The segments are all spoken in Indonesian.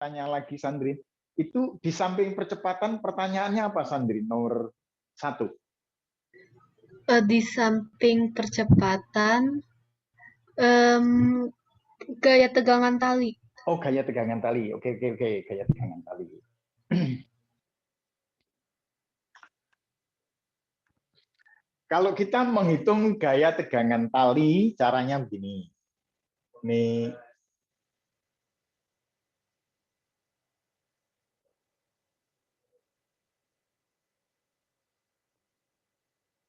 tanya lagi Sandrin. Itu di samping percepatan pertanyaannya apa Sandrin? Nomor 1. Di samping percepatan, em, gaya tegangan tali. Oh, gaya tegangan tali. Oke, oke, oke. Gaya tegangan tali. Kalau kita menghitung gaya tegangan tali, caranya begini.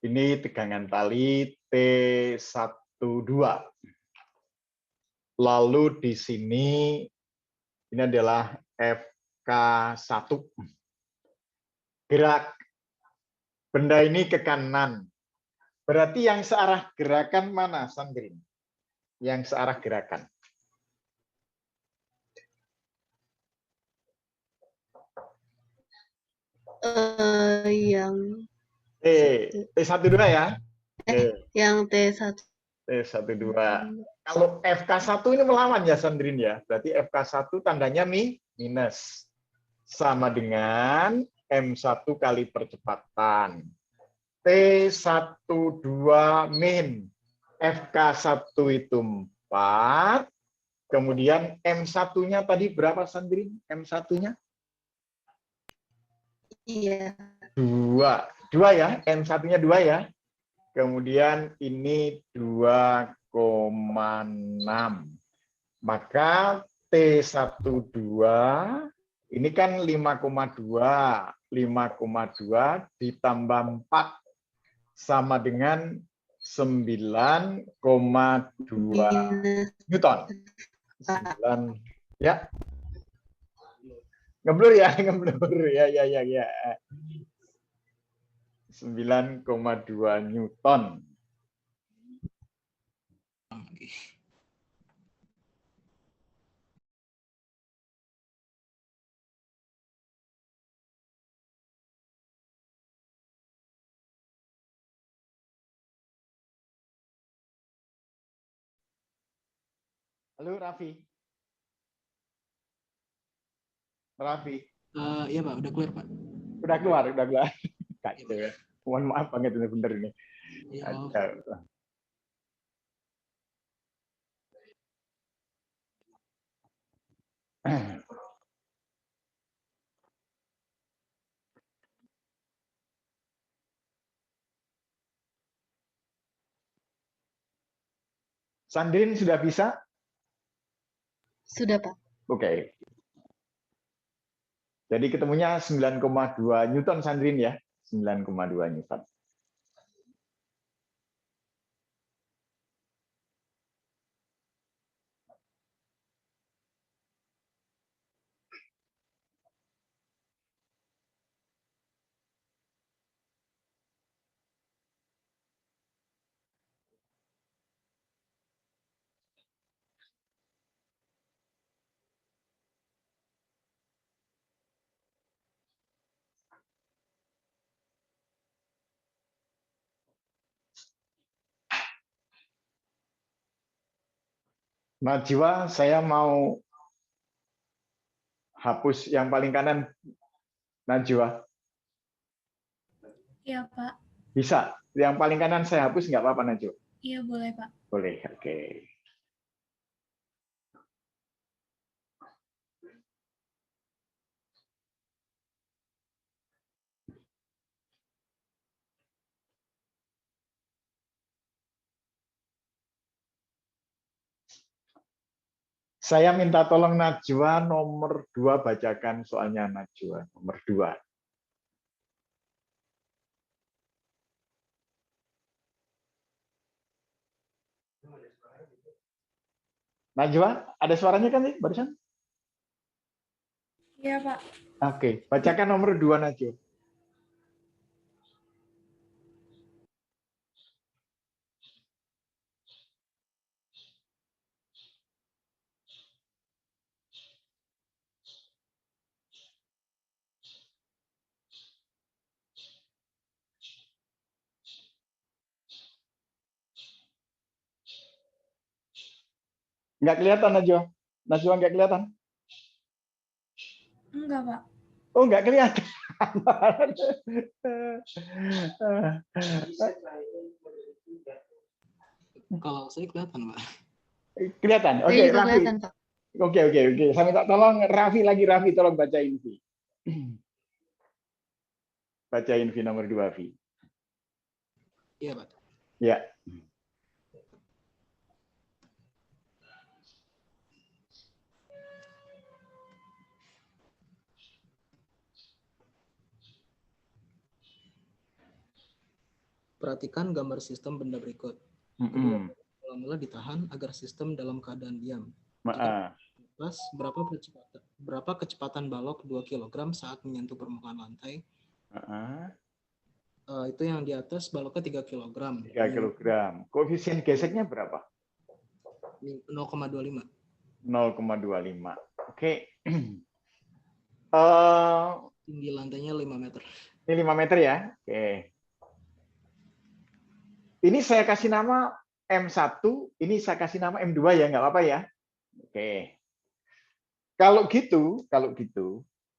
Ini tegangan tali T12. Lalu di sini ini adalah FK1. Gerak benda ini ke kanan. Berarti yang searah gerakan mana, Sandrin? Yang searah gerakan. Yang T12 ya? yang T1. T12. Kalau FK1 ini melawan ya, Sandrin ya. Berarti FK1 tandanya minus. Sama dengan M1 kali percepatan. T12 min. FK1 itu 4. Kemudian M1-nya tadi berapa, Sandrin? M1-nya? Iya. 2. 2 ya? M1-nya 2 ya? Kemudian ini 2,6. Maka T12 ini kan 5,2. 5,2 ditambah 4 sama dengan 9,2 Newton. 9 ya. Ngeblur ya, ngeblur ya. 9,2 Newton. Halo Raffi. Raffi. Iya Pak, udah clear Pak. Udah keluar. Kacau ya. Mohon maaf banget ini bener ini. Ya, Sandrin sudah bisa? Sudah, Pak. Oke. Jadi ketemunya 9,2 Newton, Sandrin ya. 9,2 Newton. Najwa, saya mau hapus yang paling kanan. Najwa. Iya, Pak. Bisa. Yang paling kanan saya hapus, nggak apa-apa, Najwa? Iya, boleh, Pak. Boleh, oke. Saya minta tolong Najwa nomor 2 bacakan soalnya Najwa nomor 2. Najwa, ada suaranya kan nih barusan? Iya, Pak. Oke, bacakan nomor 2 Najwa. Nggak kelihatan Najwa. Najwa nggak kelihatan. Enggak, Pak. Oh, nggak kelihatan. Kalau saya kelihatan, Pak. Kelihatan. Saya Oke, juga Raffi. kelihatan, Pak. Oke. Saya minta tolong Raffi lagi. Raffi, tolong bacain V. Bacain V nomor 2, V. Iya, Pak. Ya. Perhatikan gambar sistem benda berikut. Mm-mm. Mula-mula ditahan agar sistem dalam keadaan diam. Maaf. Plus, berapa kecepatan balok 2 kg saat menyentuh permukaan lantai? Itu yang di atas baloknya 3 kg. 3 kg. Koefisien geseknya berapa? 0,25. 0,25. Oke. Tinggi lantainya 5 meter. Ini 5 meter ya. Oke. Ini saya kasih nama M1, ini saya kasih nama M2 ya, nggak apa-apa ya. Oke. Kalau gitu,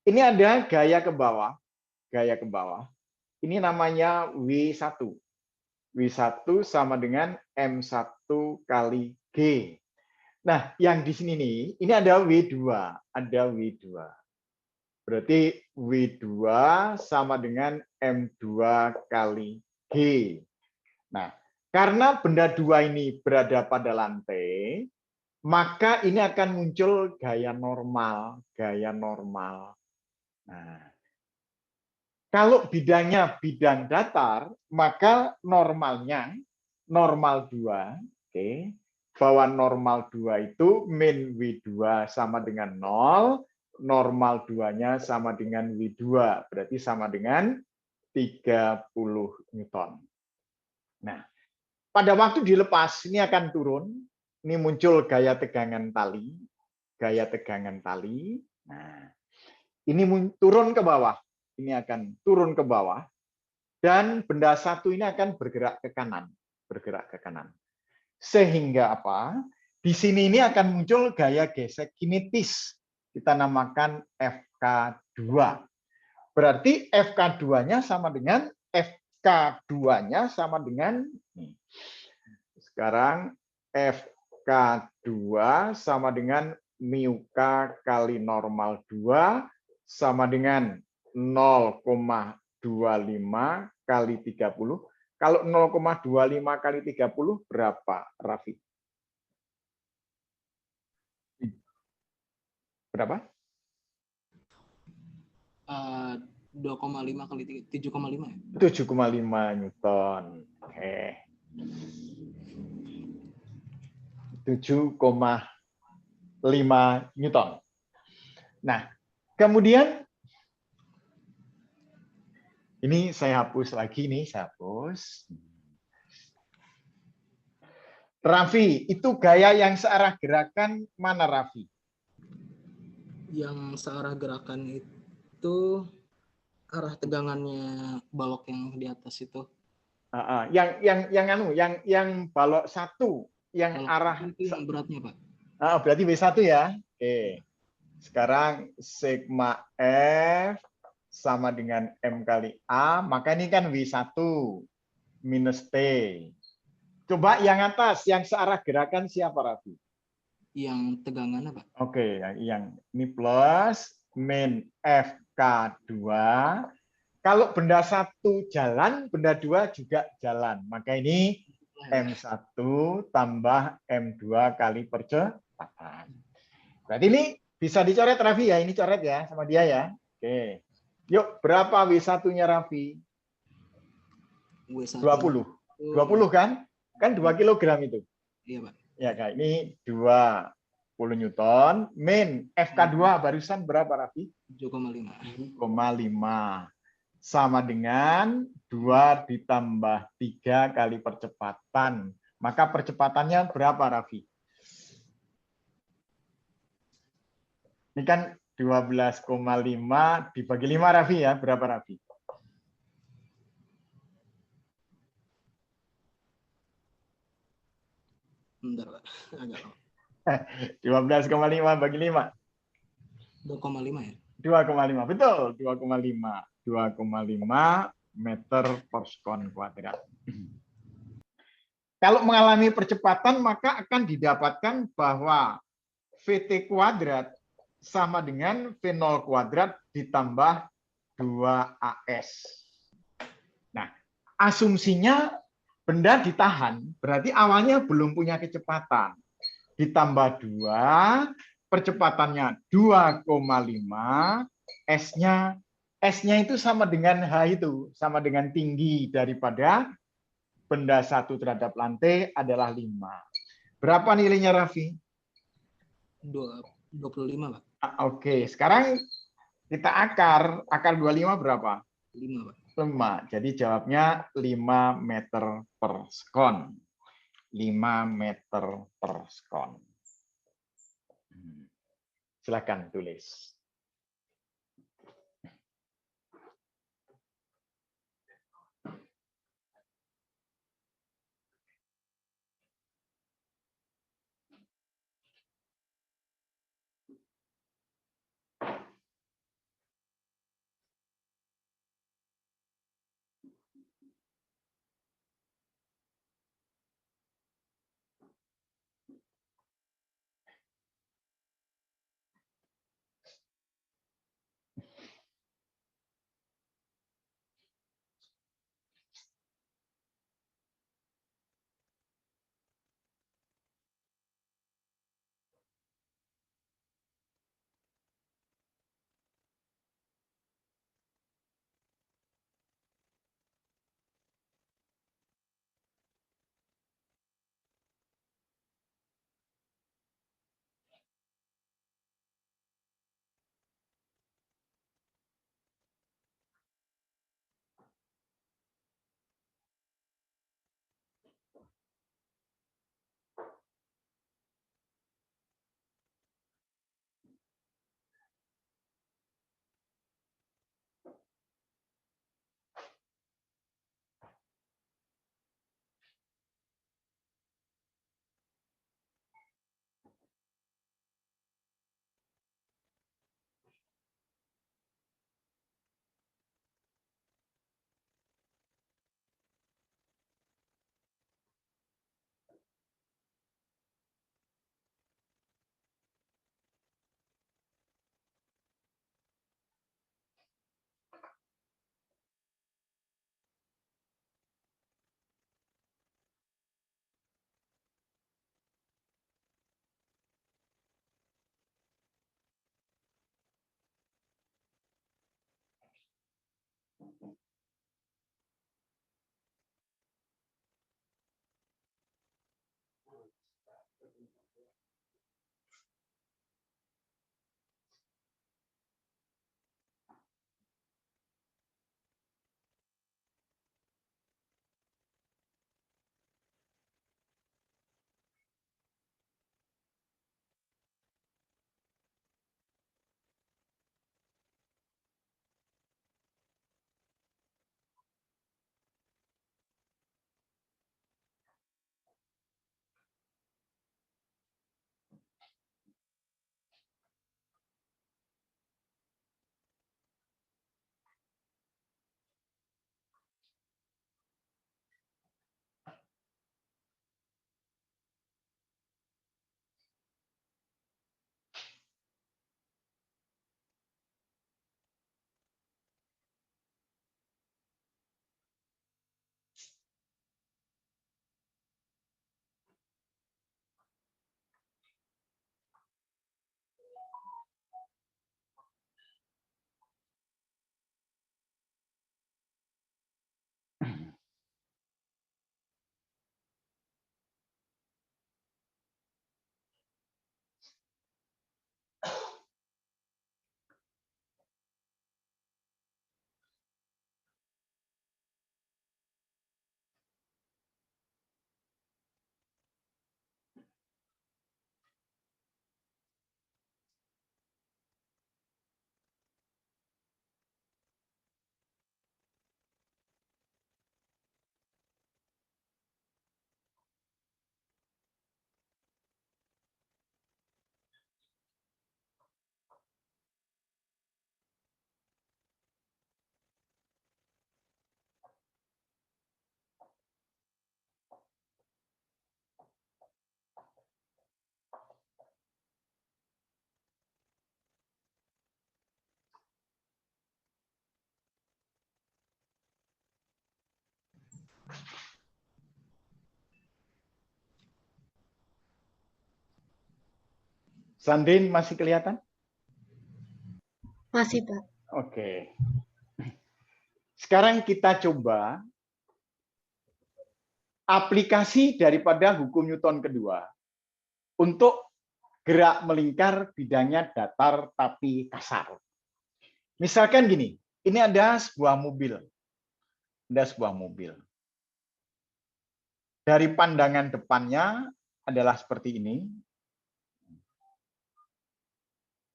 ini ada gaya ke bawah. Ini namanya W1. W1 sama dengan M1 kali G. Nah, yang di sini nih, ini ada W2. Berarti W2 sama dengan M2 kali G. Nah, karena benda dua ini berada pada lantai, maka ini akan muncul gaya normal. Nah, kalau bidangnya bidang datar, maka normalnya normal 2, oke. Bahwa normal 2 itu min W2 sama dengan 0, normal 2-nya sama dengan W2, berarti sama dengan 30 Newton. Nah, pada waktu dilepas ini akan turun, ini muncul gaya tegangan tali. Nah, ini turun ke bawah. Ini akan turun ke bawah dan benda satu ini akan bergerak ke kanan. Sehingga apa? Di sini ini akan muncul gaya gesek kinetis. Kita namakan FK2. Berarti FK2-nya sama dengan FK2-nya sama dengan sekarang FK2 sama dengan mu K kali normal 2 sama dengan 0,25 kali 30. Kalau 0,25 kali 30 berapa, Raffi? Berapa? 2,5 kali 7,5 ya? 7,5 Newton. Oke. 7,5 Newton. Nah, kemudian ini saya hapus lagi nih, Raffi, itu gaya yang searah gerakan mana, Raffi? Yang searah gerakan itu arah tegangannya balok yang di atas itu. Yang balok satu, yang Balok arah itu yang beratnya, Pak. berarti W1 ya. Oke. Sekarang sigma F sama dengan M kali A, maka ini kan W1 minus T. Coba yang atas, yang searah gerakan siapa, Raffi? Yang tegangannya, Pak. Oke, yang ini plus min FK2. Kalau benda satu jalan, benda dua juga jalan. Maka ini M1 tambah M2 kali percepatan. Berarti ini bisa dicoret, Raffi ya. Ini coret ya sama dia ya. Oke. Yuk, berapa W1-nya, Raffi? W1 20. 20 kan? Kan 2 kg itu. Iya, Pak. Ya, Kak. Ini 20 Newton. Min FK2 barusan berapa, Raffi? 7,5. 7,5. Sama dengan 2 ditambah 3 kali percepatan. Maka percepatannya berapa, Raffi? Ini kan 12,5 dibagi 5, Raffi ya. Berapa, Raffi? Bentar, Pak. Agak lama. 12,5 bagi 5. 2,5 ya? 2,5. Betul, 2,5. 2,5 meter per sekon kuadrat. Kalau mengalami percepatan, maka akan didapatkan bahwa VT kuadrat sama dengan V0 kuadrat ditambah 2AS. Nah, asumsinya benda ditahan, berarti awalnya belum punya kecepatan. Ditambah 2, percepatannya 2,5, S-nya itu sama dengan H itu, sama dengan tinggi daripada benda satu terhadap lantai adalah 5. Berapa nilainya, Raffi? 25, Pak. Oke, sekarang kita akar 25 berapa? 5, Pak. 5. Jadi jawabnya 5 meter per sekon. 5 meter per sekon. Silakan tulis. Sandrin masih kelihatan? Masih, Pak. Oke. Sekarang kita coba aplikasi daripada hukum Newton kedua untuk gerak melingkar bidangnya datar tapi kasar. Misalkan gini, ini ada sebuah mobil. Ada sebuah mobil. Dari pandangan depannya adalah seperti ini.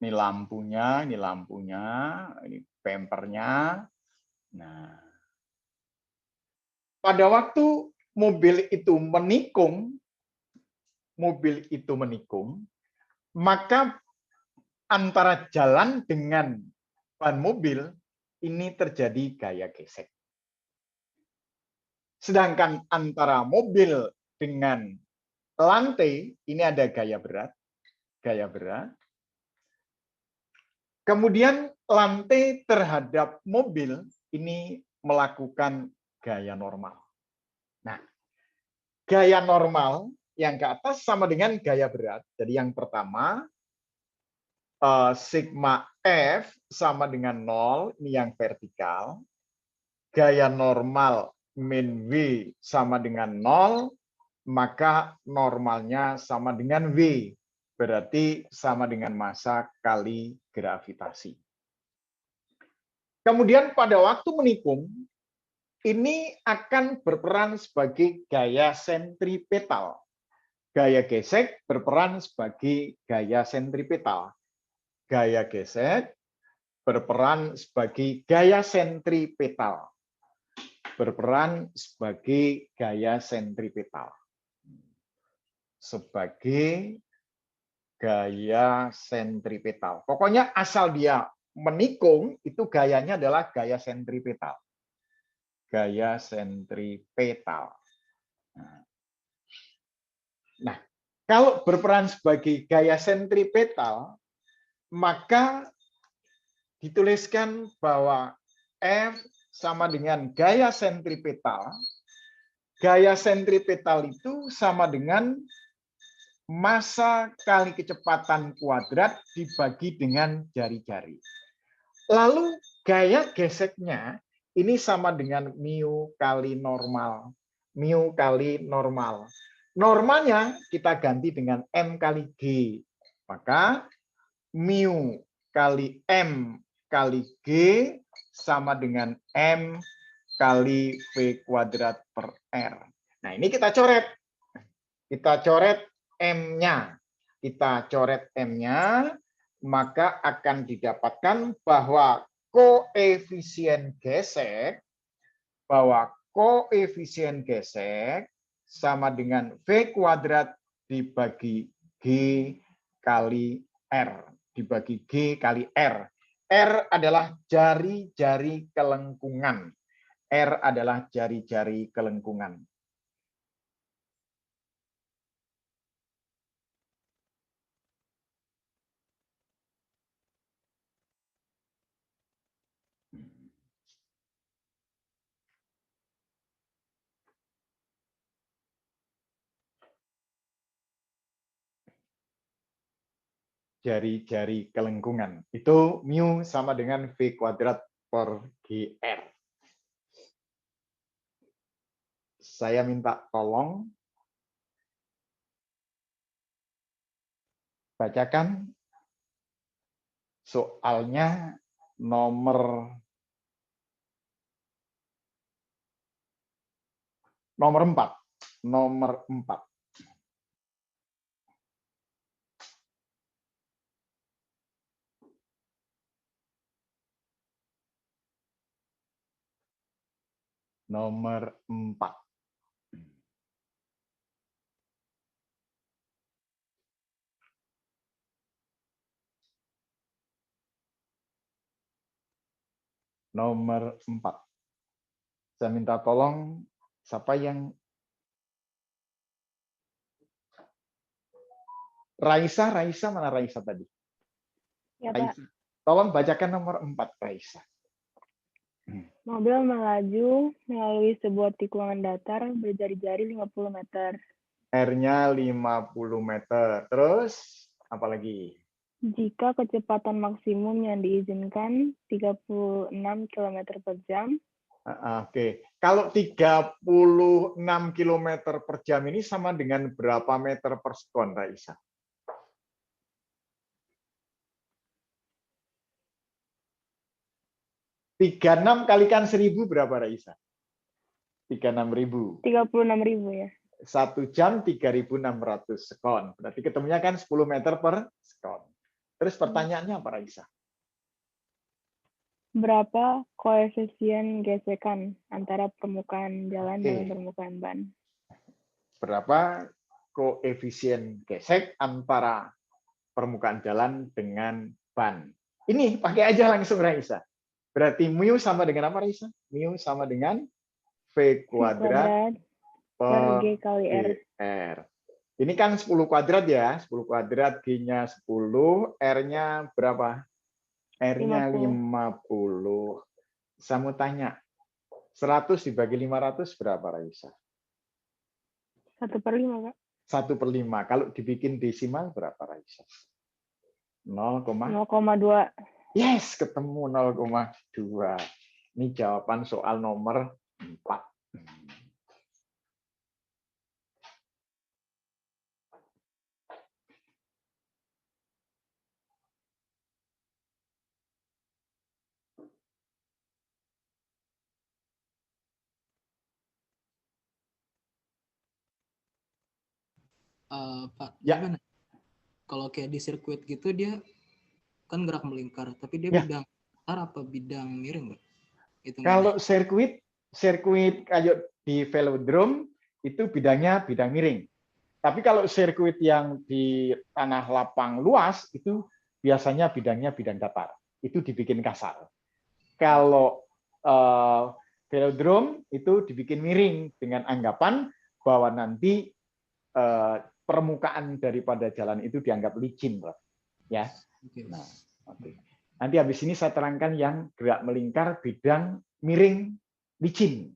Ini lampunya, ini bempernya. Nah, pada waktu mobil itu menikung, maka antara jalan dengan ban mobil ini terjadi gaya gesek. Sedangkan antara mobil dengan lantai ini ada gaya berat. Kemudian lantai terhadap mobil ini melakukan gaya normal. Nah, gaya normal yang ke atas sama dengan gaya berat. Jadi yang pertama, sigma F sama dengan 0, ini yang vertikal. Gaya normal min V sama dengan 0, maka normalnya sama dengan V. Berarti sama dengan massa kali gravitasi. Kemudian pada waktu menikung, ini akan berperan sebagai gaya sentripetal. Gaya gesek berperan sebagai gaya sentripetal. Gaya gesek berperan sebagai gaya sentripetal. Berperan sebagai gaya sentripetal. Sebagai gaya sentripetal. Pokoknya asal dia menikung, itu gayanya adalah gaya sentripetal. Gaya sentripetal. Nah, kalau berperan sebagai gaya sentripetal, maka dituliskan bahwa F sama dengan gaya sentripetal. Gaya sentripetal itu sama dengan massa kali kecepatan kuadrat dibagi dengan jari-jari. Lalu gaya geseknya ini sama dengan mu kali normal. Mu kali normal. Normalnya kita ganti dengan M kali G. Maka mu kali M kali G sama dengan M kali V kuadrat per R. Nah, ini kita coret. Kita coret M-nya. Kita coret M-nya, maka akan didapatkan bahwa koefisien gesek sama dengan V kuadrat dibagi G kali R. Dibagi G kali R. R adalah jari-jari kelengkungan. R adalah jari-jari kelengkungan. Jari-jari kelengkungan. Itu mu sama dengan V kuadrat per GR. Saya minta tolong bacakan soalnya nomor 4. Nomor 4. Nomor 4. Nomor 4. Saya minta tolong siapa yang Raisa mana Raisa tadi? Ya, Pak. Raisa. Tolong bacakan nomor 4, Raisa. Mobil melaju melalui sebuah tikungan datar berjari-jari 50 meter. R-nya 50 meter. Terus, apa lagi? Jika kecepatan maksimum yang diizinkan 36 km per jam, Oke. Kalau 36 km per jam ini sama dengan berapa meter per sekon, Raisa? 36 kalikan 1000 berapa, Raisa? 36.000. 36.000 ya. 1 jam 3.600 sekon. Berarti ketemunya kan 10 meter per sekon. Terus pertanyaannya apa, Raisa? Berapa koefisien gesekan antara permukaan jalan Oke. dengan permukaan ban? Berapa koefisien gesek antara permukaan jalan dengan ban? Ini pakai aja langsung, Raisa. Berarti mu sama dengan apa, Raisa? Mu sama dengan V kuadrat per G kali R. R. Ini kan 10 kuadrat ya. 10 kuadrat, G-nya 10, R-nya berapa? R-nya 50. Saya mau tanya, 100 dibagi 500 berapa, Raisa? 1/5, Kak. 1/5. Kalau dibikin desimal berapa, Raisa? 0,2. Yes, ketemu 0,2. Ini jawaban soal nomor 4. Pak, Ya. gimana? Kalau kayak di sirkuit gitu dia kan gerak melingkar, tapi dia Ya. bidang datar apa bidang miring, Pak? Kalau sirkuit kayak di velodrome itu bidangnya bidang miring. Tapi kalau sirkuit yang di tanah lapang luas itu biasanya bidangnya bidang datar. Itu dibikin kasar. Kalau velodrome itu dibikin miring dengan anggapan bahwa nanti permukaan daripada jalan itu dianggap licin, Bro. Ya. Nah, oke. Nanti habis ini saya terangkan yang gerak melingkar bidang miring licin.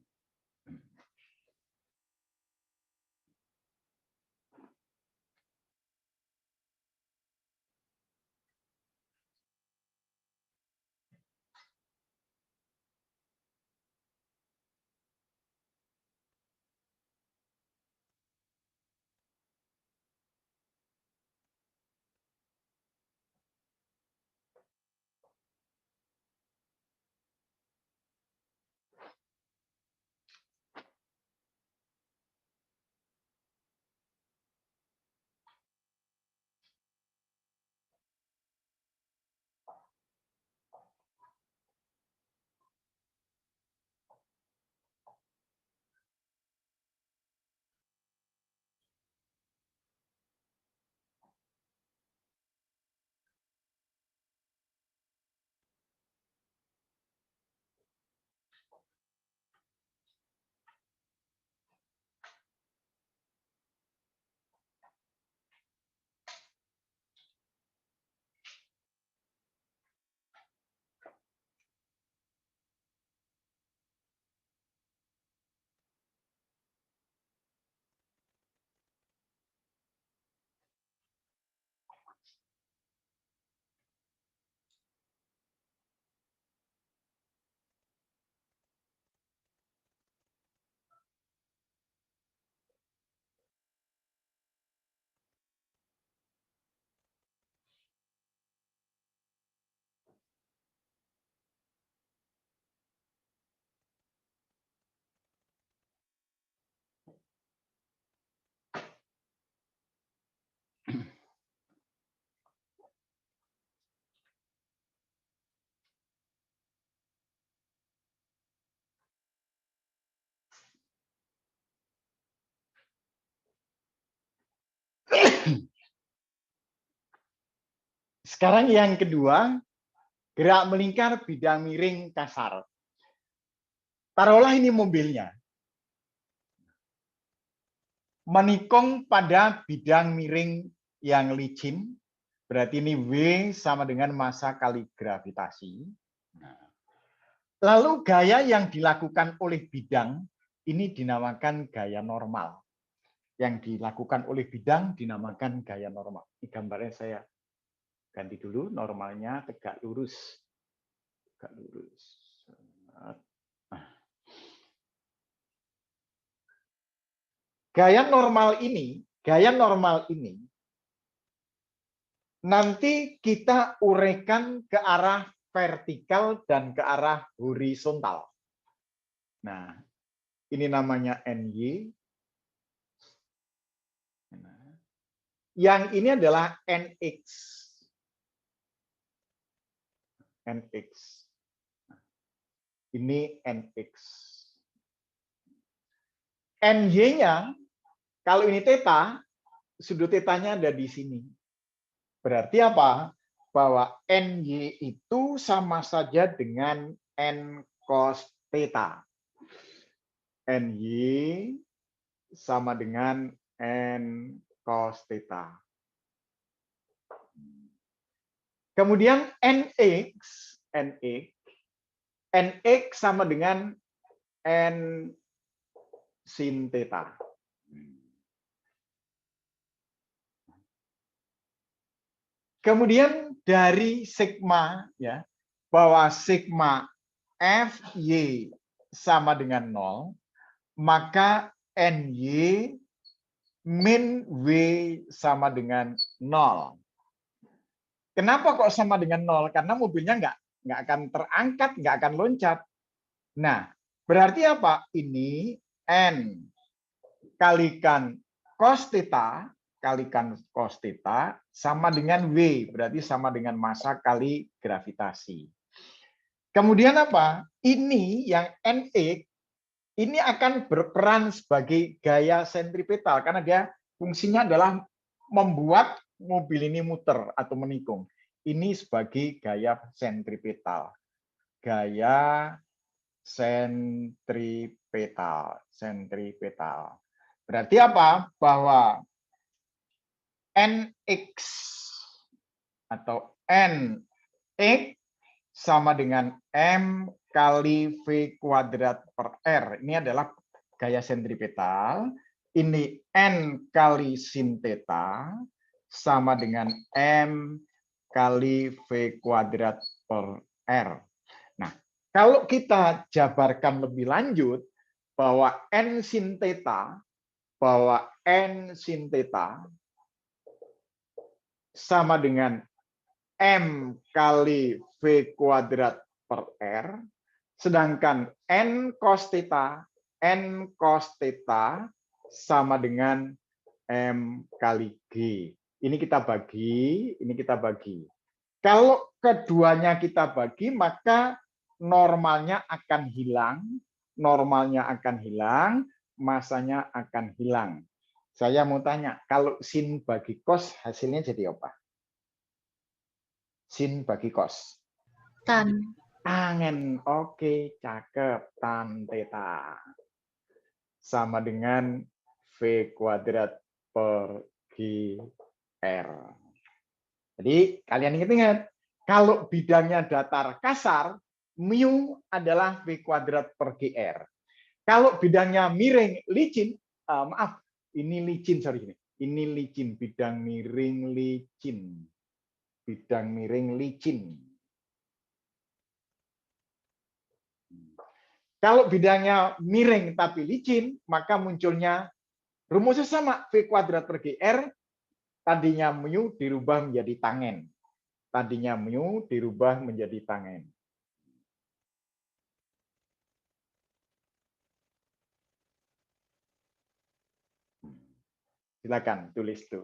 Sekarang yang kedua, gerak melingkar bidang miring kasar. Taruhlah ini mobilnya. Menikung pada bidang miring yang licin, berarti ini W sama dengan massa kali gravitasi. Nah, Lalu gaya yang dilakukan oleh bidang ini dinamakan gaya normal. Yang dilakukan oleh bidang dinamakan gaya normal. Ini gambarnya saya ganti dulu, normalnya tegak lurus. Tegak lurus. Gaya normal ini nanti kita uraikan ke arah vertikal dan ke arah horizontal. Nah, ini namanya NY. Yang ini adalah NX. NX. Ini NX. NY-nya, kalau ini theta, sudut tetanya ada di sini. Berarti apa? Bahwa NY itu sama saja dengan N cos theta. NY sama dengan N cos theta. Kemudian NX sama dengan N sin theta. Kemudian dari sigma, ya, bahwa sigma Fy sama dengan 0, maka NY min W sama dengan 0. Kenapa kok sama dengan 0? Karena mobilnya nggak akan terangkat, nggak akan loncat. Nah, berarti apa? Ini N kalikan cos theta sama dengan W, berarti sama dengan massa kali gravitasi. Kemudian apa? Ini yang NX ini akan berperan sebagai gaya sentripetal karena dia fungsinya adalah membuat mobil ini muter atau menikung. Ini sebagai gaya sentripetal. Gaya sentripetal. Berarti apa? Bahwa NX atau NX sama dengan M kali V kuadrat per R. Ini adalah gaya sentripetal. Ini N kali sin theta sama dengan M kali V kuadrat per R. Nah, kalau kita jabarkan lebih lanjut bahwa N sin theta sama dengan M kali V kuadrat per R, sedangkan N cos theta sama dengan M kali G. Ini kita bagi. Kalau keduanya kita bagi, maka normalnya akan hilang, masanya akan hilang. Saya mau tanya, kalau sin bagi cos hasilnya jadi apa? Sin bagi cos. Tan. Tangen, oke, cakep, tan theta. Sama dengan V kuadrat per GR. Jadi kalian ingat-ingat, kalau bidangnya datar kasar, mu adalah V kuadrat per GR. Kalau bidangnya miring, licin, ini licin, bidang miring licin. Kalau bidangnya miring tapi licin, maka munculnya rumusnya sama, V kuadrat per GR, tadinya mu dirubah menjadi tangen. Silakan tulis tuh.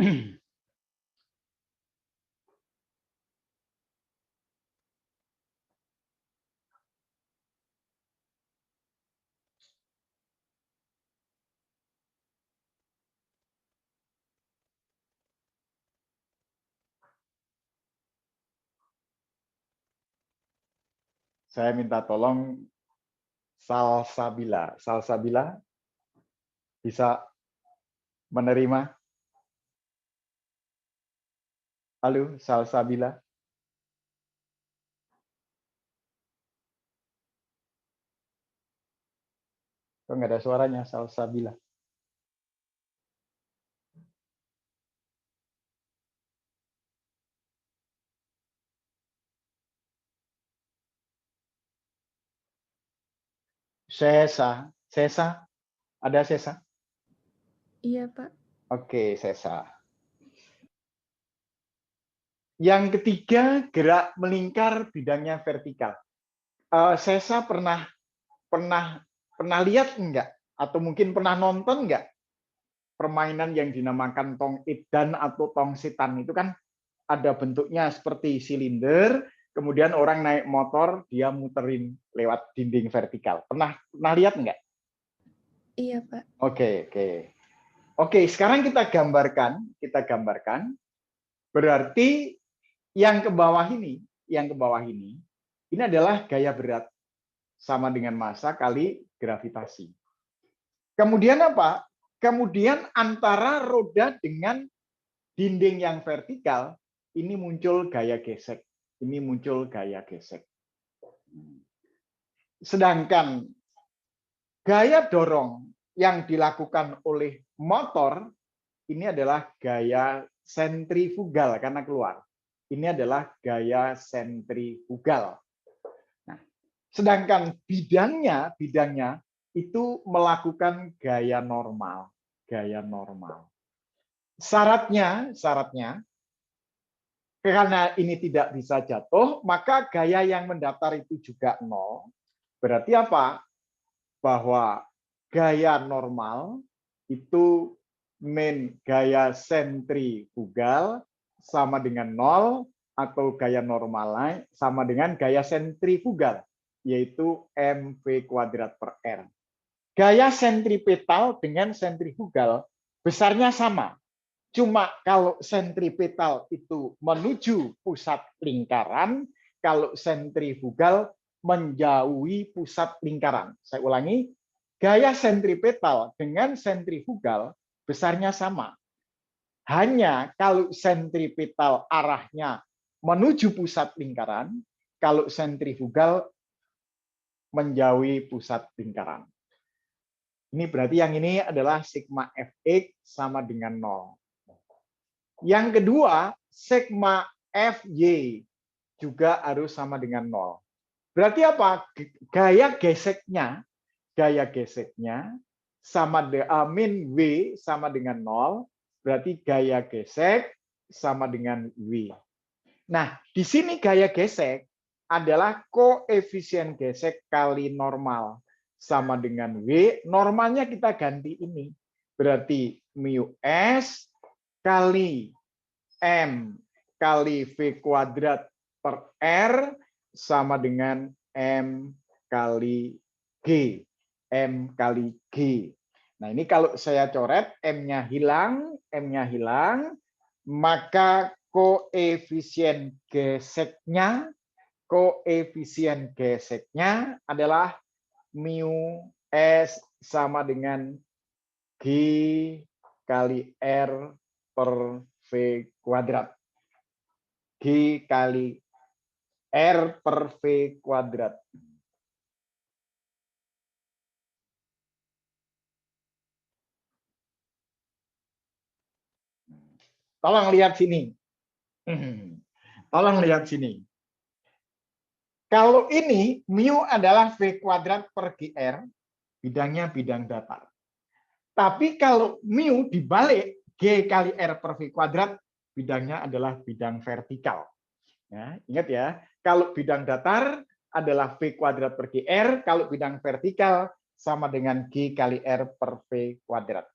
Saya minta tolong Salsabila. Salsabila bisa menerima? Halo, Salsabila. Kok nggak ada suaranya, Salsabila? Sesa. Sesa? Ada Sesa? Iya, Pak. Oke, Sesa. Yang ketiga, gerak melingkar bidangnya vertikal. Sesa pernah lihat enggak? Atau mungkin pernah nonton enggak permainan yang dinamakan tong edan atau tong setan? Itu kan ada bentuknya seperti silinder, kemudian orang naik motor, dia muterin lewat dinding vertikal. Pernah lihat enggak? Iya, Pak. Oke, sekarang kita gambarkan. Berarti yang ke bawah ini adalah gaya berat sama dengan massa kali gravitasi. Kemudian apa? Kemudian antara roda dengan dinding yang vertikal ini muncul gaya gesek. Sedangkan gaya dorong yang dilakukan oleh motor ini adalah gaya sentrifugal karena keluar. Ini adalah gaya sentrifugal. Nah, sedangkan bidangnya itu melakukan gaya normal. Syaratnya karena ini tidak bisa jatuh, maka gaya yang mendatar itu juga nol. Berarti apa? Bahwa gaya normal itu min gaya sentrifugal sama dengan nol, atau gaya normal sama dengan gaya sentrifugal, yaitu mv kuadrat per r. Gaya sentripetal dengan sentrifugal besarnya sama. Cuma kalau sentripetal itu menuju pusat lingkaran, kalau sentrifugal menjauhi pusat lingkaran. Saya ulangi, gaya sentripetal dengan sentrifugal besarnya sama. Hanya kalau sentripetal arahnya menuju pusat lingkaran, kalau sentrifugal menjauhi pusat lingkaran. Ini berarti yang ini adalah sigma Fx sama dengan 0. Yang kedua, sigma Fy juga harus sama dengan 0. Berarti apa? Gaya geseknya sama dengan min W sama dengan 0. Berarti gaya gesek sama dengan W. Nah, di sini gaya gesek adalah koefisien gesek kali normal sama dengan W. Normalnya kita ganti ini. Berarti mu S kali M kali V kuadrat per R sama dengan M kali G. Nah, ini kalau saya coret, M-nya hilang, maka koefisien geseknya adalah mu S sama dengan G kali R per V kuadrat. G kali R per V kuadrat. Tolong lihat sini. Kalau ini mu adalah V kuadrat per GR, bidangnya bidang datar. Tapi kalau mu dibalik G kali R per V kuadrat, bidangnya adalah bidang vertikal. Ya, ingat ya, kalau bidang datar adalah V kuadrat per GR, kalau bidang vertikal sama dengan G kali R per V kuadrat.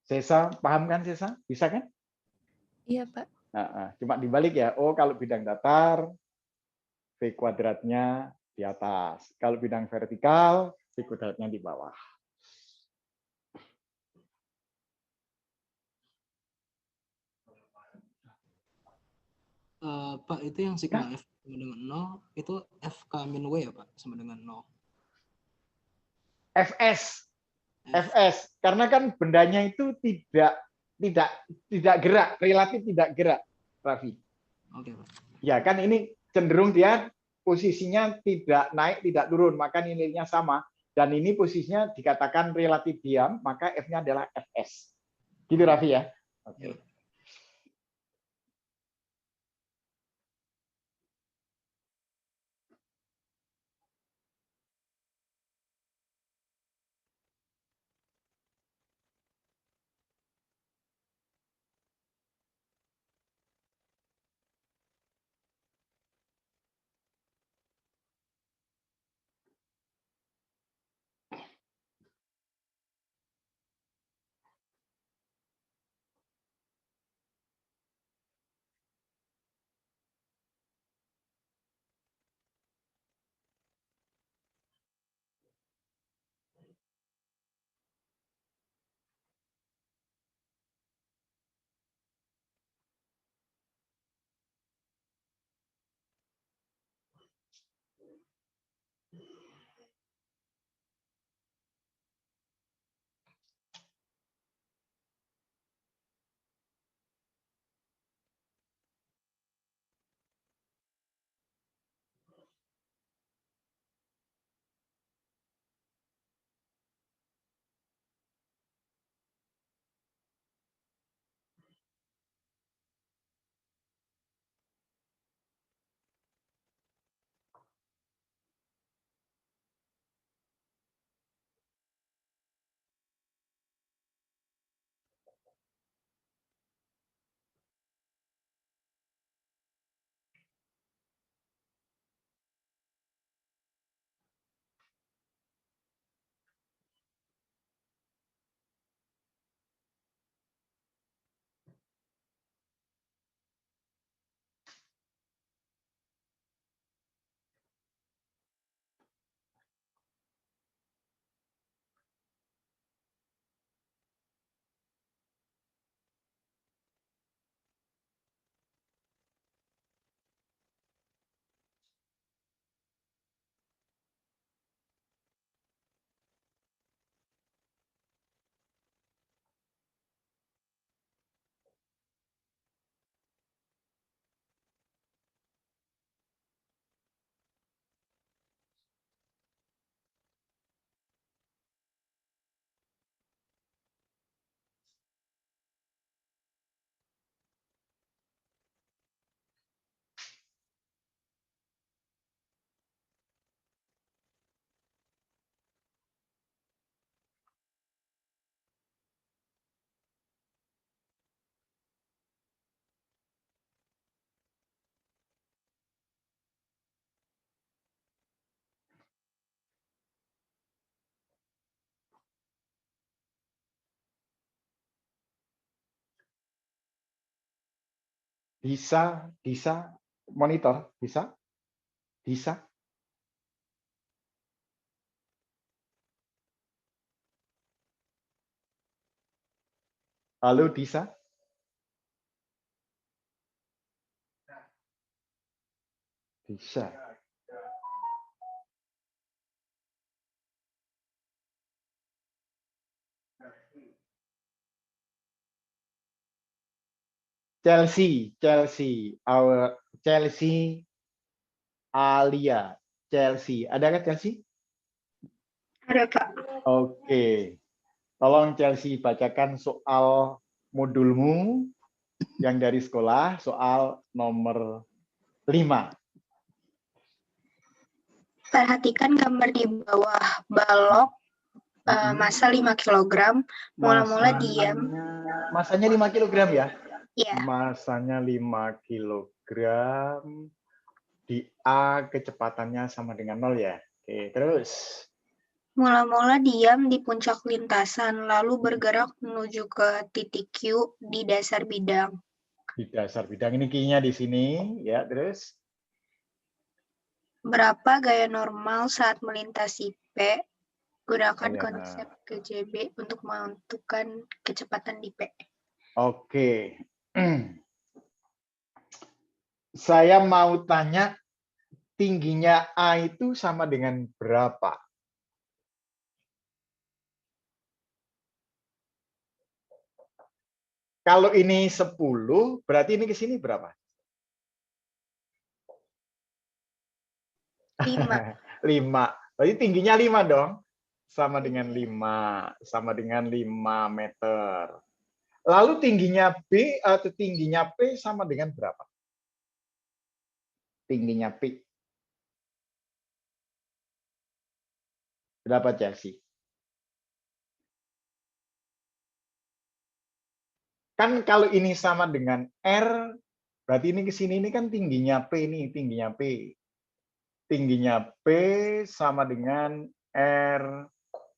Sesa, paham kan Sesa? Bisa kan? Iya, Pak. Cuma dibalik ya. Oh, kalau bidang datar, V kuadratnya di atas. Kalau bidang vertikal, V kuadratnya di bawah. Pak, itu yang sigma F sama dengan 0, itu FK min W ya Pak, sama dengan 0. FS. FS. Karena kan bendanya itu tidak gerak, relatif tidak gerak, Raffi. Oke, Pak. Ya kan ini cenderung dia posisinya tidak naik, tidak turun, maka nilainya sama. Dan ini posisinya dikatakan relatif diam, maka F-nya adalah FS. Gitu Raffi ya? Oke. Ya. Bisa monitor, bisa. Halo, Disa. Bisa. Chelsea, Alia, Chelsea. Ada kan Chelsea? Ada, Pak. Oke. Tolong Chelsea bacakan soal modulmu yang dari sekolah, soal nomor 5. Perhatikan gambar di bawah balok massa 5 kg. Mula-mula diam. Masanya 5 kg ya? Ya. Masanya 5 kg. Di A kecepatannya sama dengan 0 ya. Oke, terus. Mula-mula diam di puncak lintasan, lalu bergerak menuju ke titik Q di dasar bidang. Di dasar bidang ini Q-nya di sini, ya. Terus Berapa gaya normal saat melintasi P? Gunakan ya. konsep KJB untuk menentukan kecepatan di P. Oke. Saya mau tanya, tingginya A itu sama dengan berapa? Kalau ini 10, berarti ini ke sini berapa? 5. 5. Berarti tingginya 5 dong. Sama dengan 5. Sama dengan 5 meter. Lalu tingginya B atau tingginya P sama dengan berapa? Tingginya P. Berapa, Chelsea? Kan kalau ini sama dengan R, berarti ini ke sini ini kan tingginya P ini, tingginya P. Tingginya P sama dengan R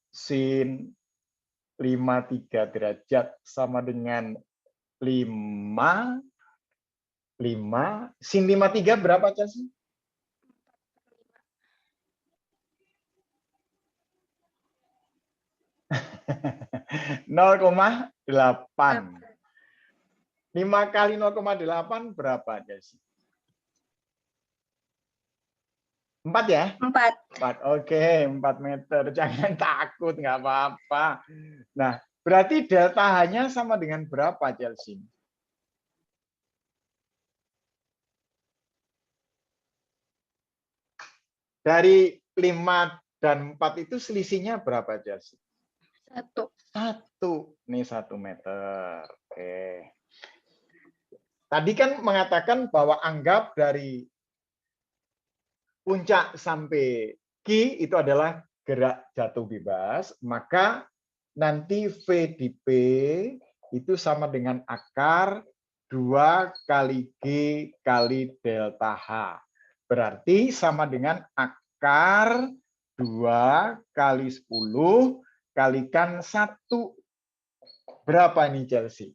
sin 53 derajat sama dengan 5 sin 53 berapa, Chelsea? 0,8. 5 kali 0,8 berapa, Chelsea? 4 ya? 4. 4. Oke, 4 meter. Jangan takut, nggak apa-apa. Nah, berarti delta H-nya sama dengan berapa, Chelsea? Dari 5 dan 4 itu selisihnya berapa, Chelsea? 1. 1. Ini 1 meter. Oke. Tadi kan mengatakan bahwa anggap dari puncak sampai Q itu adalah gerak jatuh bebas, maka nanti V di P itu sama dengan akar 2 kali G kali delta H. Berarti sama dengan akar 2 kali 10 kalikan 1. Berapa ini, Chelsea?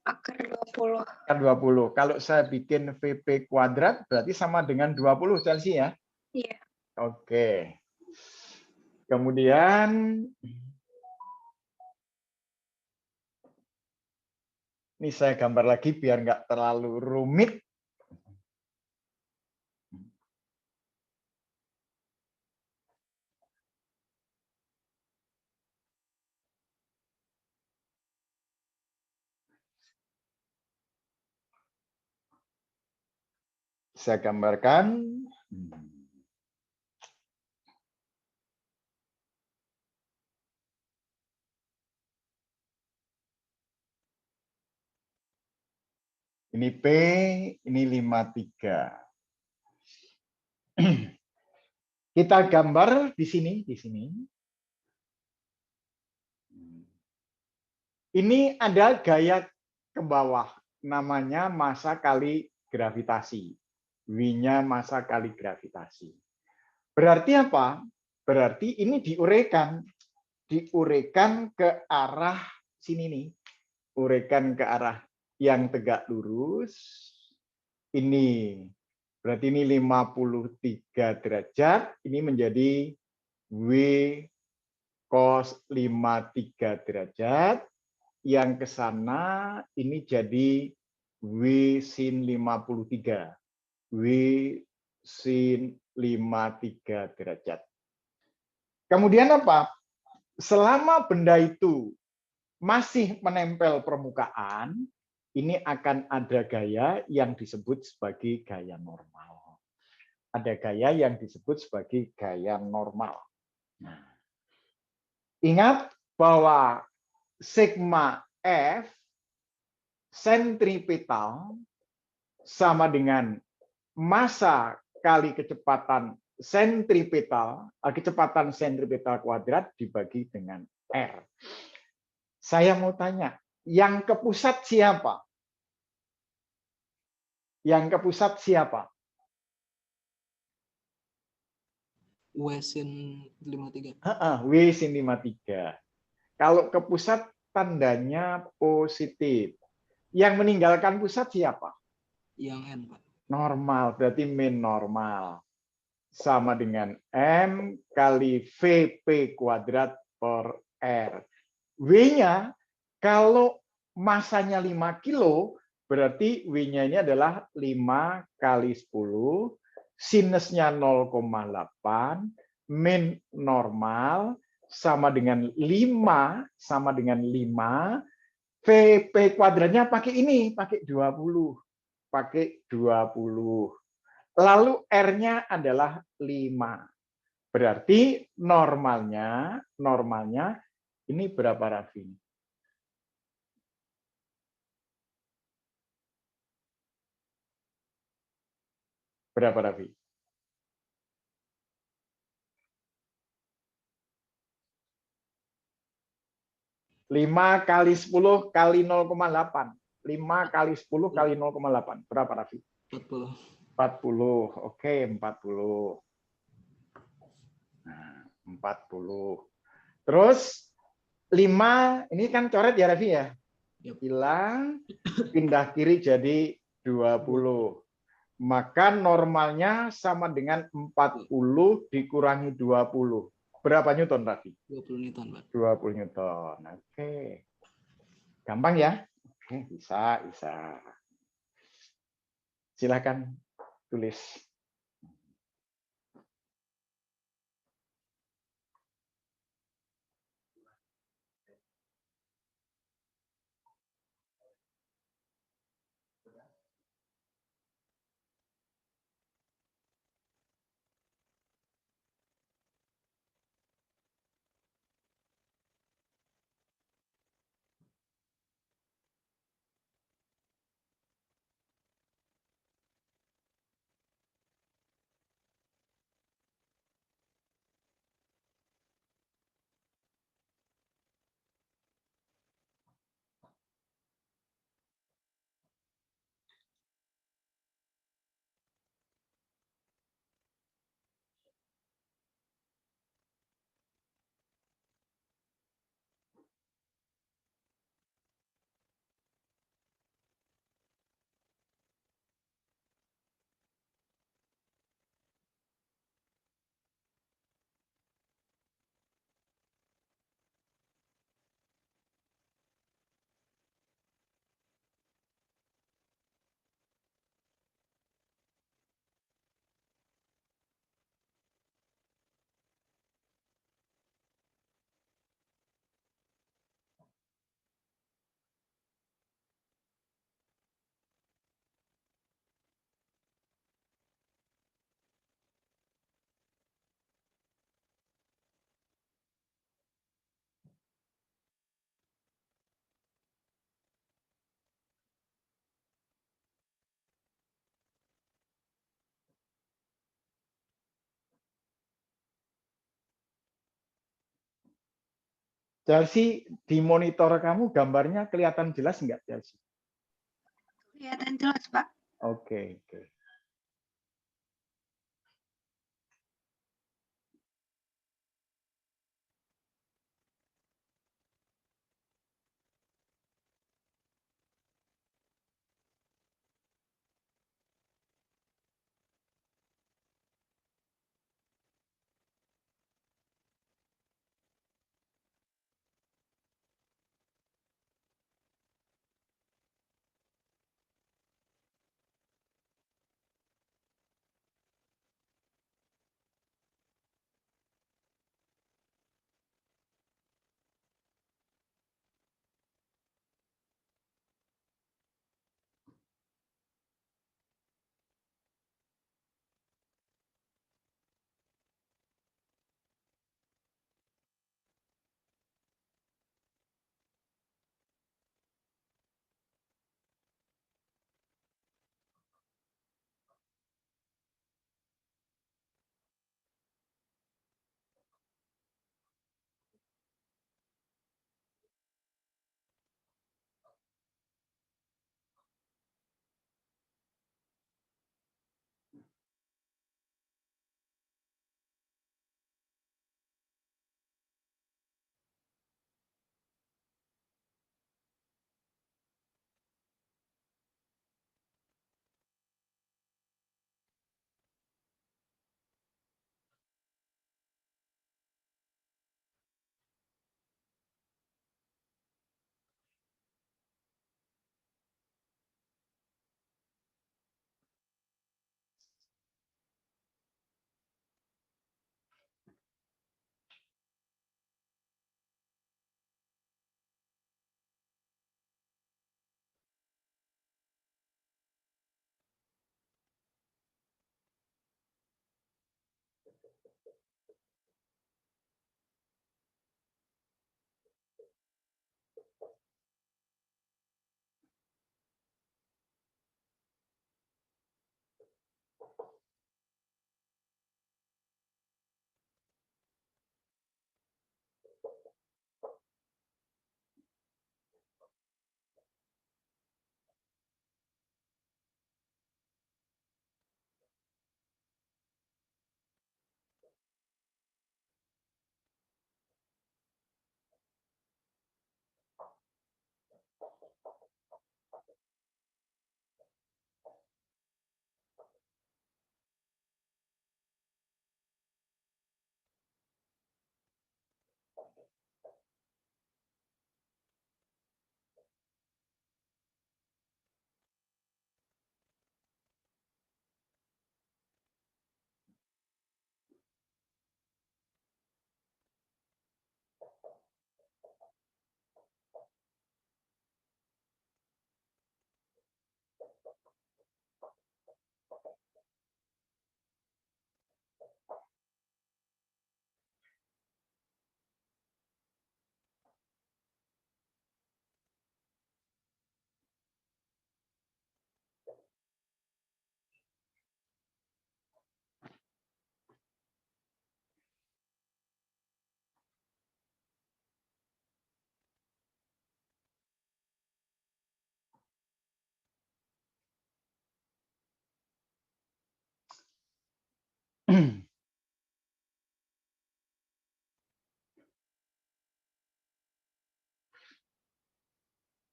Akar 20. Akar 20. Kalau saya bikin VP kuadrat berarti sama dengan 20, Chelsea ya? Iya. Oke. Kemudian ini saya gambar lagi biar nggak terlalu rumit. Saya gambarkan. Ini P, ini 53. Kita gambar di sini, Ini ada gaya ke bawah, namanya massa kali gravitasi. W-nya massa kali gravitasi. Berarti apa? Berarti ini diuraikan ke arah sini nih. Uraikan ke arah yang tegak lurus. Ini berarti ini 53 derajat, ini menjadi W cos 53 derajat. Yang ke sana ini jadi W sin 53. W sin 53 derajat. Kemudian apa? Selama benda itu masih menempel permukaan, ini akan ada gaya yang disebut sebagai gaya normal. Ada gaya yang disebut sebagai gaya normal. Nah, ingat bahwa sigma F sentripetal sama dengan massa kali kecepatan sentripetal kuadrat dibagi dengan R. Saya mau tanya, yang ke pusat siapa? Yang ke pusat siapa? W sin 53. W sin 53. Kalau ke pusat tandanya positif. Yang meninggalkan pusat siapa? Yang N, Pak. Normal, berarti min normal. Sama dengan M kali VP kuadrat per R. W-nya, kalau masanya 5 kilo, berarti W-nya ini adalah 5 kali 10, sinusnya 0,8, min normal, sama dengan 5, VP kuadratnya pakai ini, pakai 20. Pakai 20. Lalu R-nya adalah 5. Berarti normalnya ini berapa, Raffi? Berapa, Raffi? Lima kali 10 kali 0,8. 5 kali 10 kali 0,8. Berapa, Raffi? 40. 40. Oke, 40. Nah, 40. Terus 5, ini kan coret ya, Raffi ya? Yap. Hilang, pindah kiri jadi 20. Maka normalnya sama dengan 40 dikurangi 20. Berapa Newton, Raffi? 20 Newton, Pak. 20 Newton. Oke. Gampang ya? Oke, bisa. Silakan tulis. Chelsea, di monitor kamu gambarnya kelihatan jelas nggak, Chelsea? Kelihatan jelas, Pak. Oke.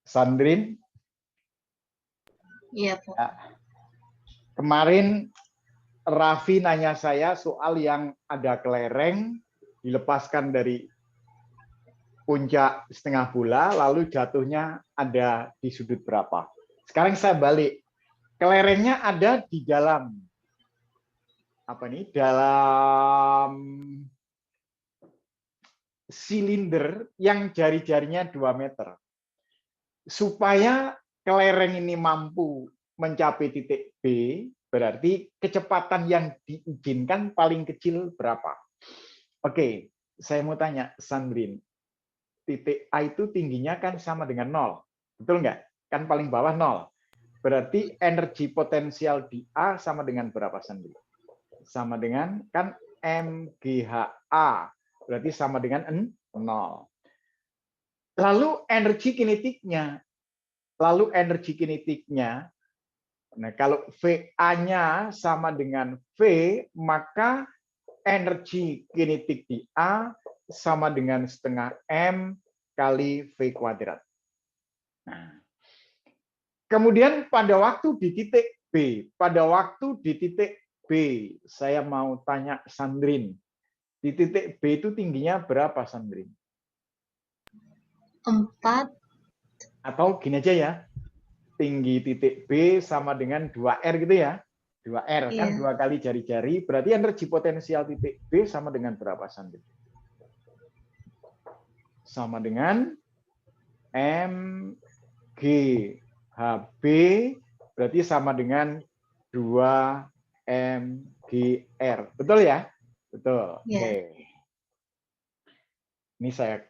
Sandrin, Iya, Pak. ya. Kemarin Raffi nanya saya soal yang ada kelereng dilepaskan dari puncak setengah bola lalu jatuhnya ada di sudut berapa. Sekarang saya balik. Kelerengnya ada di dalam apa nih? Dalam silinder yang jari-jarinya 2 meter. Supaya kelereng ini mampu mencapai titik B, berarti kecepatan yang diizinkan paling kecil berapa? Oke, saya mau tanya, Sandrin. Titik A itu tingginya kan sama dengan 0. Betul nggak? Kan paling bawah 0. Berarti energi potensial di A sama dengan berapa, Sandrin? Sama dengan kan MGHA. Berarti sama dengan 0. Lalu energi kinetiknya. Nah, kalau VA-nya sama dengan V, maka energi kinetik di A sama dengan setengah M kali V kuadrat. Nah, kemudian pada waktu di titik B, saya mau tanya Sandrin, di titik B itu tingginya berapa, Sandrin? 4. Atau gini aja ya, tinggi titik B sama dengan 2R gitu ya. 2R kan Iya. 2 kali jari-jari, berarti energi potensial titik B sama dengan berapa, Sandrin? Sama dengan MGHB, berarti sama dengan 2MGR. Betul ya? Betul. Iya. Oke. Ini saya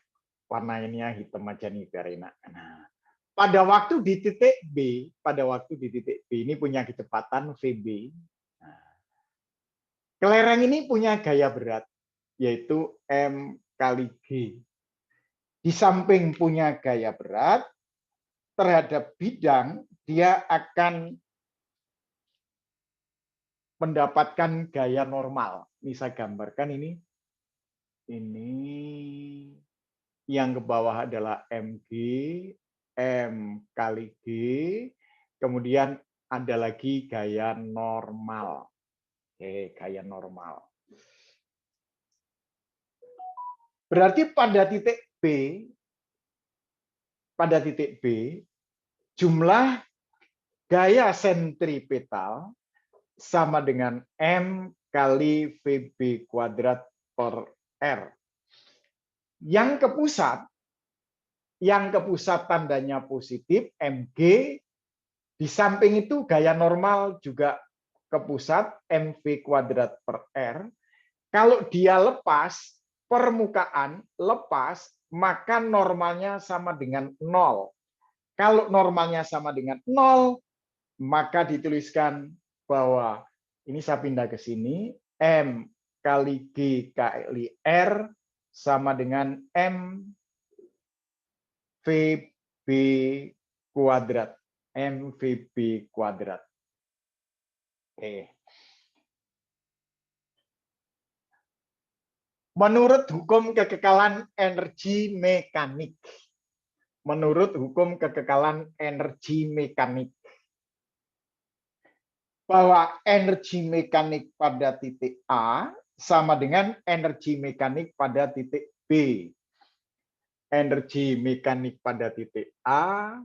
warnainnya hitam aja nih biar enak. Nah, pada waktu di titik B ini punya kecepatan VB. Nah, kelereng ini punya gaya berat, yaitu M kali G. Di samping punya gaya berat, terhadap bidang, dia akan mendapatkan gaya normal. Ini saya gambarkan ini. Ini yang ke bawah adalah MG, M kali G, kemudian ada lagi gaya normal. Oke, gaya normal. Berarti pada titik B, jumlah gaya sentripetal sama dengan M kali VB kuadrat per R. Yang ke pusat tandanya positif, MG. Di samping itu gaya normal juga ke pusat, MV kuadrat per R. Kalau dia lepas, permukaan lepas, maka normalnya sama dengan 0. Kalau normalnya sama dengan 0, maka dituliskan bahwa ini saya pindah ke sini, M kali G kali R sama dengan M VB kuadrat. MVB kuadrat. Oke. Menurut hukum kekekalan energi mekanik. Menurut hukum kekekalan energi mekanik. Bahwa energi mekanik pada titik A sama dengan energi mekanik pada titik B. Energi mekanik pada titik A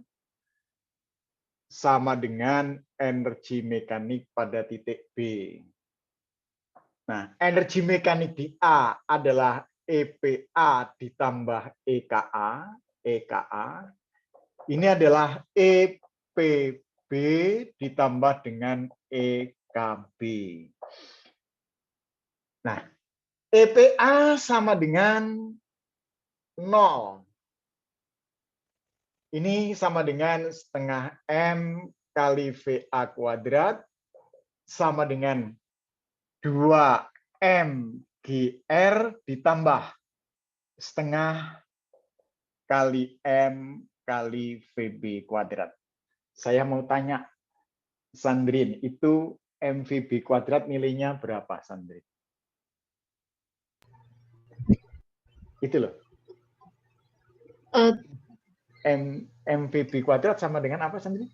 sama dengan energi mekanik pada titik B. Nah, energi mekanik di A adalah EPA ditambah EKA. EKA. Ini adalah EPB ditambah dengan EKB. Nah, EPA sama dengan 0. Ini sama dengan setengah M kali VA kuadrat sama dengan 2MGR ditambah setengah kali M kali VB kuadrat. Saya mau tanya, Sandrine, itu MVB kuadrat nilainya berapa, Sandrine? Itu loh. MVB kuadrat sama dengan apa, Sandri?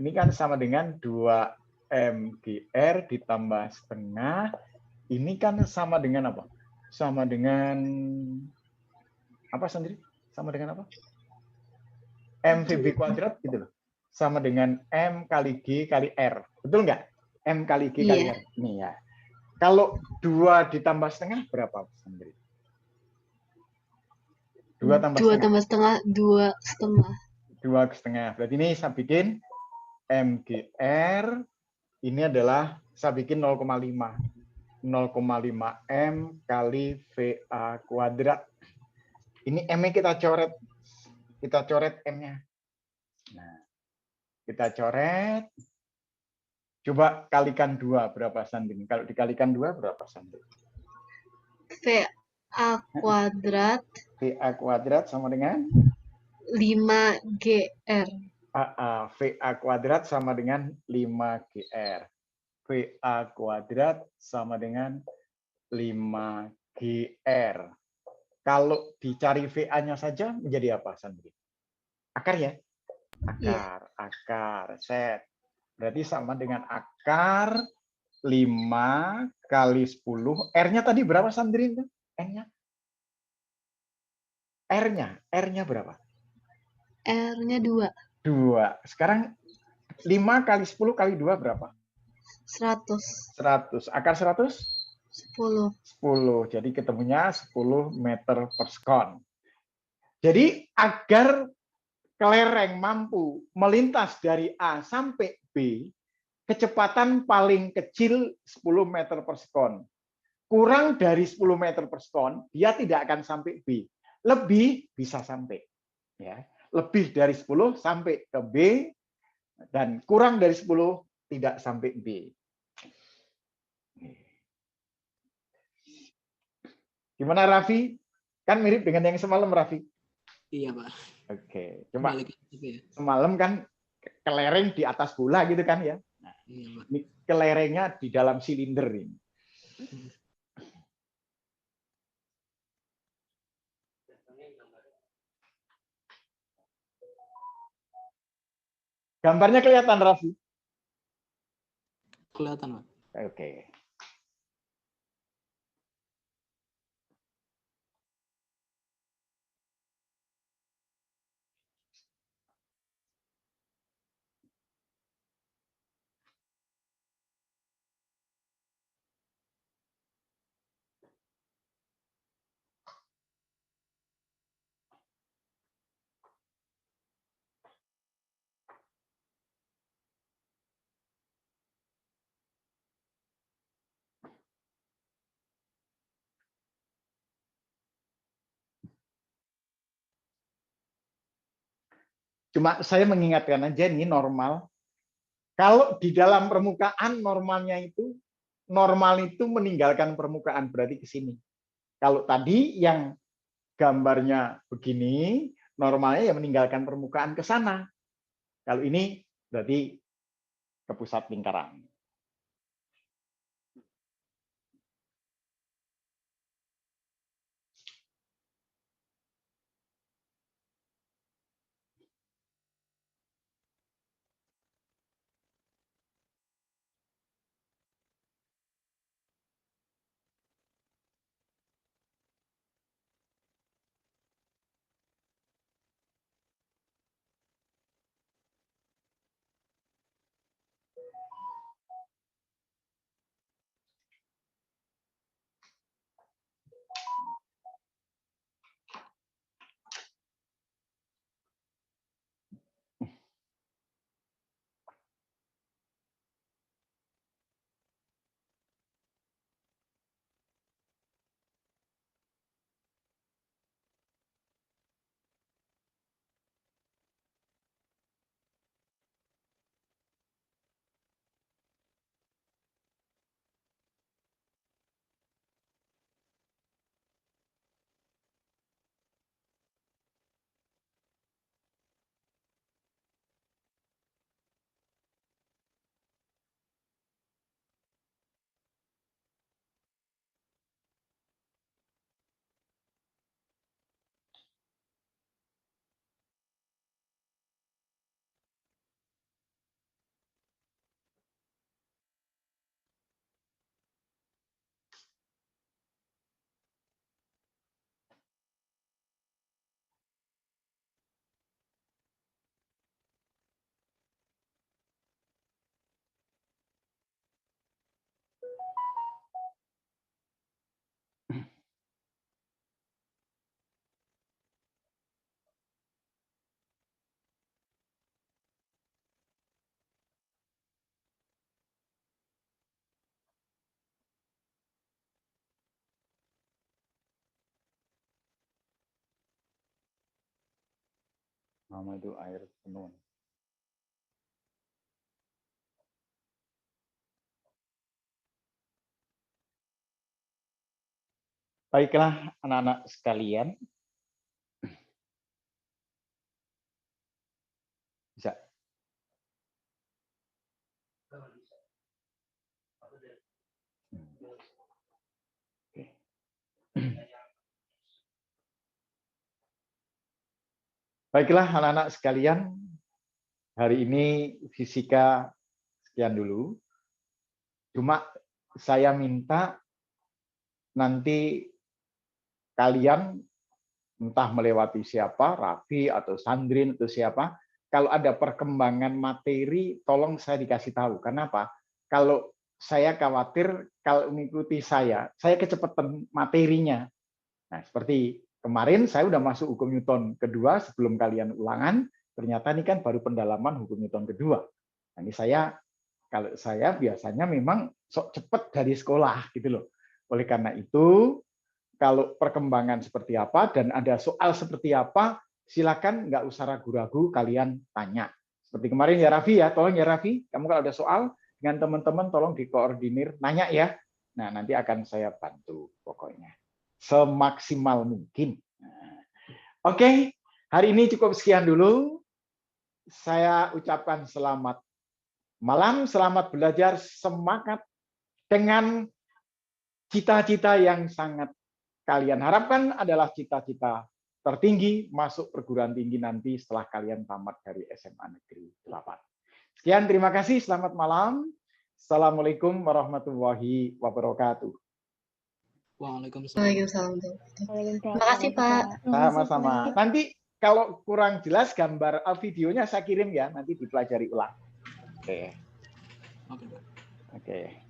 Ini kan sama dengan 2MGR ditambah setengah. Ini kan sama dengan apa? Sama dengan apa, Sandri? Sama dengan apa? MVB kuadrat gitu loh. Sama dengan M kali G kali R. Betul nggak? M kali G kali R. Nih ya. Kalau 2 ditambah setengah berapa, Sandri? 2 tambah setengah. 2 setengah. 2 setengah. Berarti ini saya bikin MGR. Ini adalah saya bikin 0,5. 0,5 M kali VA kuadrat. Ini M-nya kita coret. Kita coret M-nya. Nah, kita coret. Coba kalikan 2 berapa, Sandin? Kalau dikalikan 2 berapa, Sandin? VA kuadrat. VA kuadrat sama dengan 5GR. VA kuadrat sama dengan 5GR. VA kuadrat sama dengan 5GR. Kalau dicari VA-nya saja menjadi apa, Sandri? Akar ya? Akar, set. Berarti sama dengan akar 5 kali 10. R-nya tadi berapa, Sandri? N-nya? R-nya berapa? R-nya 2. 2. Sekarang 5 kali 10 kali 2 berapa? 100. 100. Akar 100? 10. 10. Jadi ketemunya 10 meter per sekon. Jadi agar kelereng mampu melintas dari A sampai B, kecepatan paling kecil 10 meter per sekon. Kurang dari 10 meter per sekon, dia tidak akan sampai B. Lebih bisa sampai. Ya. Lebih dari 10 sampai ke B, dan kurang dari 10 tidak sampai B. Gimana, Raffi? Kan mirip dengan yang semalam, Raffi? Iya, Pak. Oke, coba Balik lagi ya. semalam kan kelereng di atas bola gitu kan ya. Nah, Iya, Pak. ini kelerengnya di dalam silinder ini. Gambarnya kelihatan, Raffi? Kelihatan, Pak. Oke. Cuma saya mengingatkan aja ini normal. Kalau di dalam permukaan normalnya itu, normal itu meninggalkan permukaan, berarti ke sini. Kalau tadi yang gambarnya begini, normalnya ya meninggalkan permukaan ke sana. Kalau ini berarti ke pusat lingkaran. Nama itu air penuh. Baiklah anak-anak sekalian. Bisa. Oke. Baiklah anak-anak sekalian, hari ini fisika sekian dulu. Cuma saya minta nanti kalian entah melewati siapa, Raffi atau Sandrin atau siapa, kalau ada perkembangan materi tolong saya dikasih tahu. Kenapa? Kalau saya khawatir kalau mengikuti saya kecepatan materinya. Nah, seperti kemarin saya udah masuk hukum Newton kedua sebelum kalian ulangan, ternyata ini kan baru pendalaman hukum Newton kedua. Nah, ini kalau saya biasanya memang sok cepet dari sekolah gitu loh. Oleh karena itu, kalau perkembangan seperti apa dan ada soal seperti apa, silakan nggak usah ragu-ragu kalian tanya. Seperti kemarin ya Raffi ya, tolong ya Raffi, kamu kalau ada soal dengan teman-teman tolong dikoordinir, nanya ya. Nah, nanti akan saya bantu pokoknya. Semaksimal mungkin. Oke, hari ini cukup sekian dulu. Saya ucapkan selamat malam, selamat belajar, semangat dengan cita-cita yang sangat kalian harapkan adalah cita-cita tertinggi masuk perguruan tinggi nanti setelah kalian tamat dari SMA Negeri 8. Sekian, terima kasih, selamat malam. Assalamualaikum warahmatullahi wabarakatuh. Waalaikumsalam. Waalaikumsalam. Terima kasih, Pak. Sama-sama. Nanti kalau kurang jelas gambar videonya saya kirim ya, nanti dipelajari ulang. Oke. Oke, Pak. Oke.